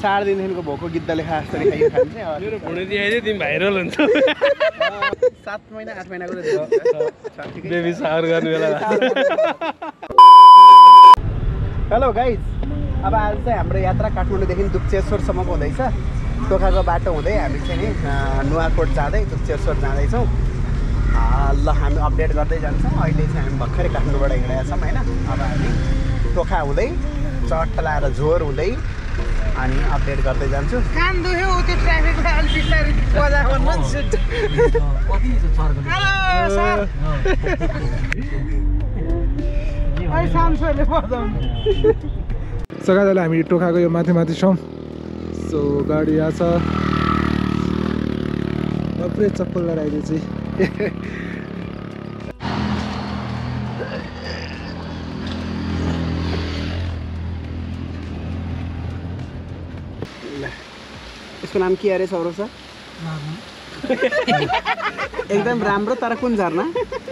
4 दिनदेखिको भोको गिद्धले खा जसरी खाइयो खान्छ मेरो भुँडी दिए तिमी भाइरल हुन्छ 7 महिना 8 महिनाको बेबी सावर गर्ने बेला हेलो गाइज अब आज चाहिँ हाम्रो यात्रा काठमाडौँदेखि दुप्चेश्वरसम्मको हुँदैछ टोखाको बाटो हुँदै हामी चाहिँ नि नुवाकोट जाँदै दुप्चेश्वर जाँदैछौँ ल हामी अपडेट गर्दै जान्छौँ अहिले चाहिँ हामी भर्खरै काठमाडौँबाट हिँडेका छौँ होइन अब हामी टोखा हुँदै चट्ट लाएर झोर हुँदै अनि अपडेट गर्दै जान्छु कान दुख्यो त्यो ट्राफिकमा अलि बिस्तारै बजा भन्नु सकाले हामी टोखाको यो माथि माथि छौँ सो गाडी यहाँ छ पुरै चप्पल लगाइदियो चाहिँ यसको नाम के अरे सौरभ सर एकदम राम्रो तर कुन झर्ना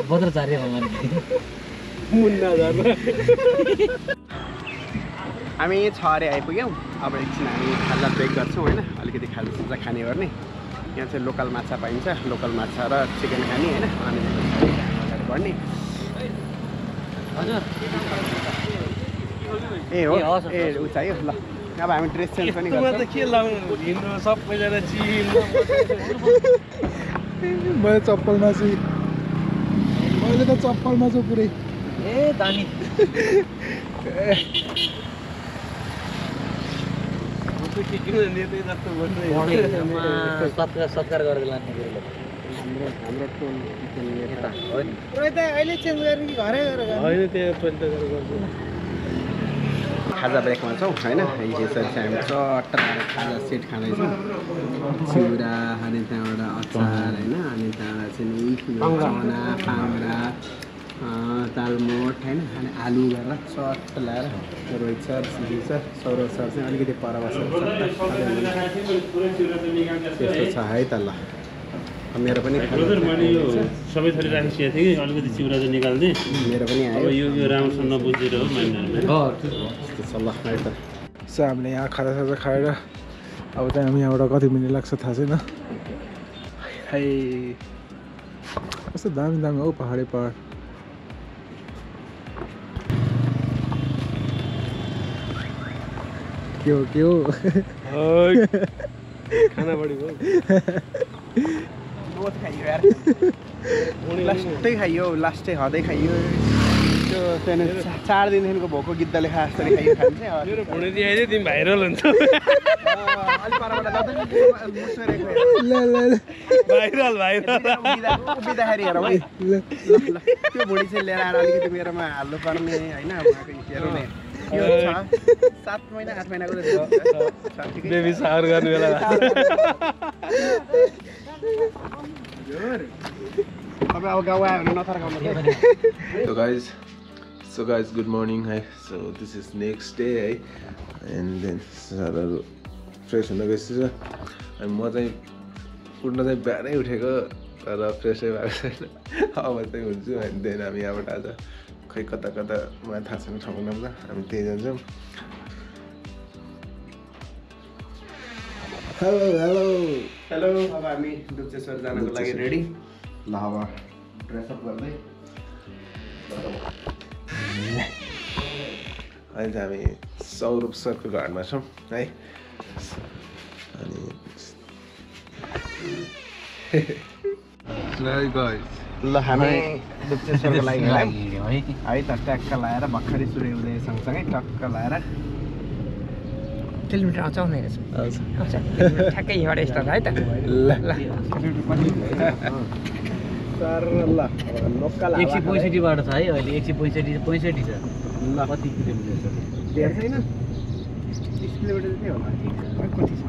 भद्राचार्य मुन्ना झर्ना हामी छरे आइपुग्यौँ अब एकछिन हामी खाजा ब्रेक गर्छौँ होइन अलिकति खाजा खाने गर्ने यहाँ चाहिँ लोकल माछा पाइन्छ लोकल माछा र चिकन खाने होइन अनि अगाडि बढ्ने ए हो ए ऊ चाहियो ल अब हामी ड्रेस चेन्ज पनि गर्छौँ के लाउनु हिँड्नु सबैजना मैले चप्पलमा छु मैले त चप्पलमा छु पुरै ए दामी सत्कार गरेर लाने हाम्रो टोल अहिले चेन्ज गर्ने कि घरै गएर होइन त्यहाँ पनि गर्छु खाजा ब्रेकमा छौँ होइन यसरी चाहिँ हामी चट्ट खाजा सेट खाँदैछौँ चिउरा अनि त्यहाँबाट अचार होइन अनि त्यहाँबाट चाहिँ चना पाङ्रा तालमोट होइन अनि आलु गरेर चट्ट ल्याएर रोहित सर सिजी सर सौरभ सर चाहिँ अलिकति पर बसेर त्यस्तो छ है त ल मेरो पनि सबै थरी राखिसकेको थिएँ कि अलिकति चिउरा चाहिँ निकाल्दै मेरो पनि आयो यो राम्रोसँग नबुझेर हो त्यस्तो छ ल है त सो हामीले यहाँ खाजासाजा खाएर अब चाहिँ हामी यहाँबाट कति मिनट लाग्छ थाहा छैन है कस्तो दामी दामी हो पहाडै पहाड के हो खाना बढी भयो खाइयो यार लास्टै खाइयो लास्टै हदै खाइयो त्यो त्यहाँनिर 4 दिनदेखिको भोको गिद्धले खा जसरी खाइयो खान्छ मेरो भुँडी दिए तिमी भाइरल हुन्छ भाइरल उभिँदाखेरि हेरौँ है त्यो भुँडी चाहिँ लिएर आएर अलिकति मेरोमा हाल्नु पर्ने होइन हेरौँ नि 7 महिना 8 महिनाको बेबी सावर गर्ने बेला अब गाउँ आयो भने नथर्काउनु So guys, good morning. Hi. So this is next day, है and then सरहरू फ्रेस हुन गइसक्यो अनि म चाहिँ उठ्न चाहिँ बिहानै उठेको तर फ्रेसै भएको छैन अब चाहिँ हुन्छु अनि देन हामी यहाँबाट आज खै कता मलाई थाहा छैन ठाउँको नाम त हामी त्यही जान्छौँ हेलो हेलो हेलो अब हामी दुप्चेश्वर जानको लागि रेडी ल अब ड्रेसअप गर्दै अहिले चाहिँ हामी सौरभ सरको घरमा छौँ है अनि ल हामी दुप्चेश्वरको लागि है त ट्याक्क लाएर भर्खरै सूर्य उदय सँगसँगै टक्क लाएर किलोमिटर आउँछ आउने रहेछ ठ्याक्कै हिँड यस्तो है त ल लोकल 165 बाट छ है अहिले 165 छ ल कति किलोमिटर छ धेरै छैन 30 किलोमिटर जति होला कति छ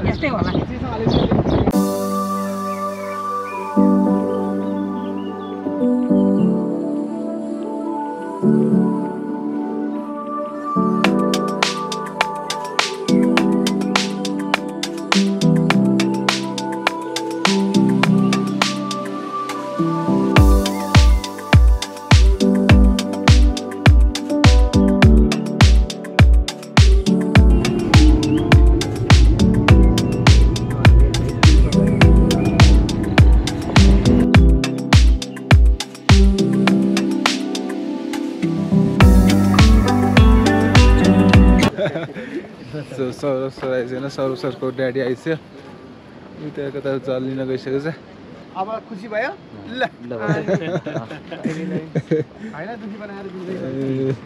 यस्तै होला सो सौरभ सर आइसकेन सौरभ सरको ड्याडी आइसक्यो उता कता जल लिन गइसकेको छ अब खुसी भयो ल होइन दुखी बनाएर दिँदैन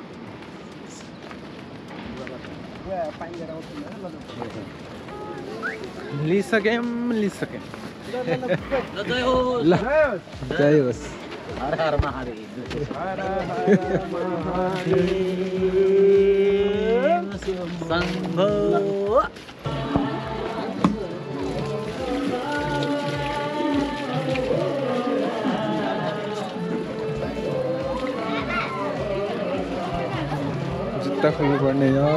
लिइसक्यौँ ल जय होस् हर हर महादेव शम्भो जुत्ता खोल्नु पर्ने हो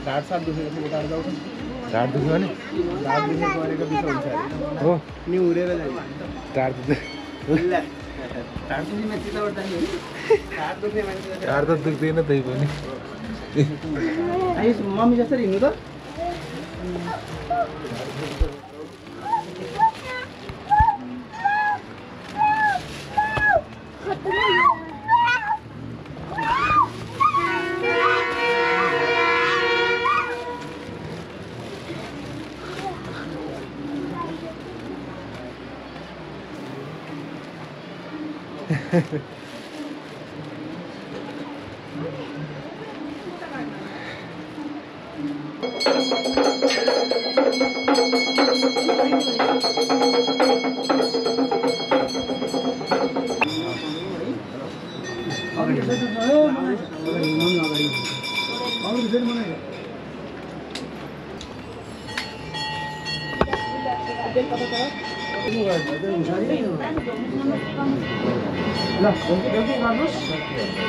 ढाडसाड दुखेको थियो उता जाऊ ढाड दुख्यो भने ढाड दुखेको गरेको बिस हुन्छ हो नि उडेर जाने ढाड दुख्दै ढाड दुख्ने मान्छे त उठ्दा नि ढाड दुख्ने मान्छे ढाड त दुख्दैन त्यही पनि आइस मम्मी जसरी हिँड्नु त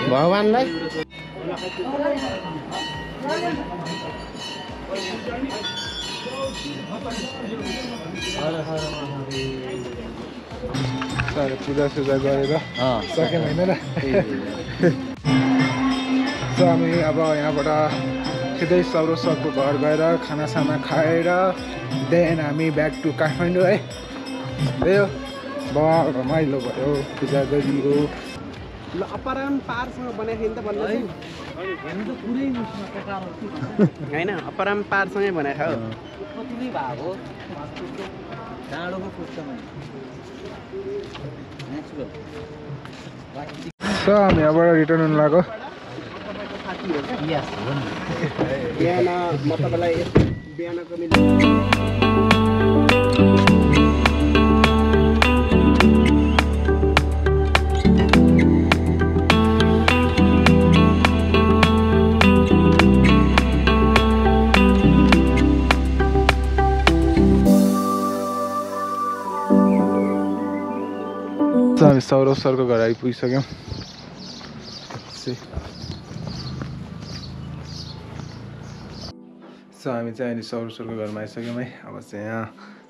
भगवानलाई पूजासुजा गरेर सक्यौँ होइन र सो हामी अब यहाँबाट सिधै सौरभ सरको घर गएर खानासाना खाएर देन हामी ब्याक टु काठमाडौँ है त्यही हो बडा रमाइलो भयो पूजा गरियो ल अपराम पारसँग बनाएको नि त भन्नु होइन अपराम पारसँगै बनाएको हो उत्पत्ति नै भएको डाँडोको पुस्तकमा नेचुरल सो हामी यहाँबाट रिटर्न हुन लाग्यो बिहान म तपाईँलाई बिहानको मिल्छ हामी सौरभ सरको घर आइपुगिसक्यौँ सो हामी चाहिँ अहिले सौरभ सरको घरमा आइसक्यौँ है अब चाहिँ यहाँ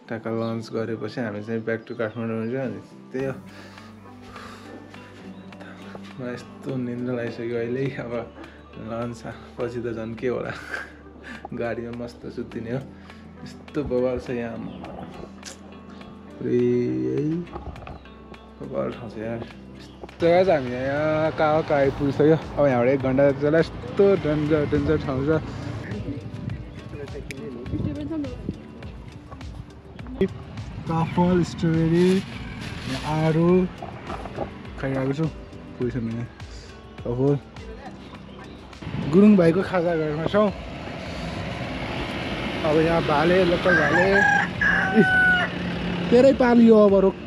टक्क लन्च गरेपछि हामी चाहिँ ब्याक टु काठमाडौँ हुन्छ अनि त्यही हो मलाई यस्तो निन्द्रा लागिसक्यो अहिले अब लन्च पछि त झन् के होला गाडीमा मस्त सुत्तिने हो यस्तो बवाल छ यहाँ बवाल ठाउँ छ यार जग्गा चाहिँ हामी यहाँ कहाँ आइपुगिसक्यो अब यहाँबाट 1 घन्टा जसलाई यस्तो डेन्जर ठाउँ छ काफल स्ट्रबेरी आरू खाइरहेको छु पुगिसक्नु यहाँ काफल गुरुङ भाइको खाजा घरमा छौँ अब यहाँ भाले लोकल भाले तेरै पालियो अब रोक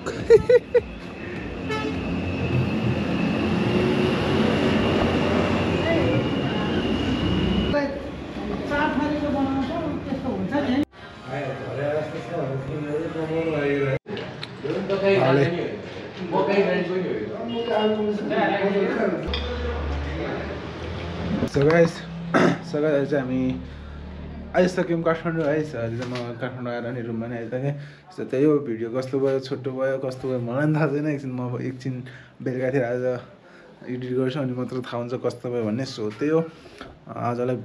So guys चाहिँ हामी आइसक्यौँ काठमाडौँ है अहिले चाहिँ म काठमाडौँ आएर नि रुममा नै आइसकेँ सो त्यही हो भिडियो कस्तो भयो छोटो भयो कस्तो भयो मलाई पनि थाहा छैन एकछिन म एकछिन बेलुकातिर आज एडिट गर्छु अनि मात्र थाहा हुन्छ कस्तो भयो भन्ने सो त्यही हो आजलाई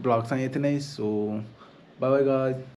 ब्लग चाहिँ यति नै सो बाई बाई गाइज